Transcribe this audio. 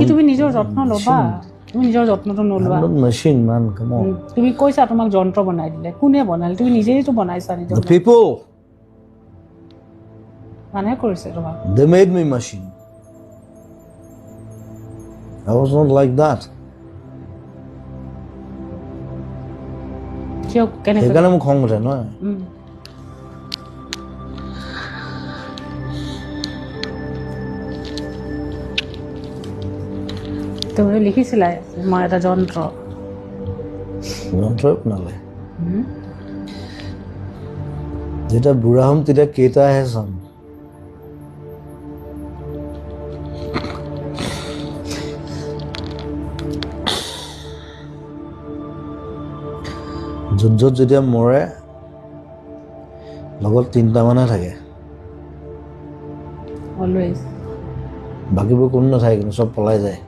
কি তুমি নিজৰ যত্ন ল'বা তুমি নিজৰ যত্নটো Nalwa machine man come on তুমি কৈছা তোমাক যন্ত্ৰ বনাই দিলে কোনে বনালে তুমি নিজেইতো বনাইছা নিজৰ the people মানুহে কৰিছে তোমাক they made me machine I was not like that কিয় কেনেকৈ সেইকাৰণে মোক খং উঠে নহয় তুমি লিখিছিলা মই এটা যন্ত্ৰ যন্ত্ৰই বনালে যেতিয়া বুঢ়া হ'ম তেতিয়া কেইটাহে চাম য'ত যেতিয়া মৰে লগত 3টা মানুহে থাকে অলৱেজ বাকীবোৰ কোনো নাথাকে কিন্তু চব পলাই যায়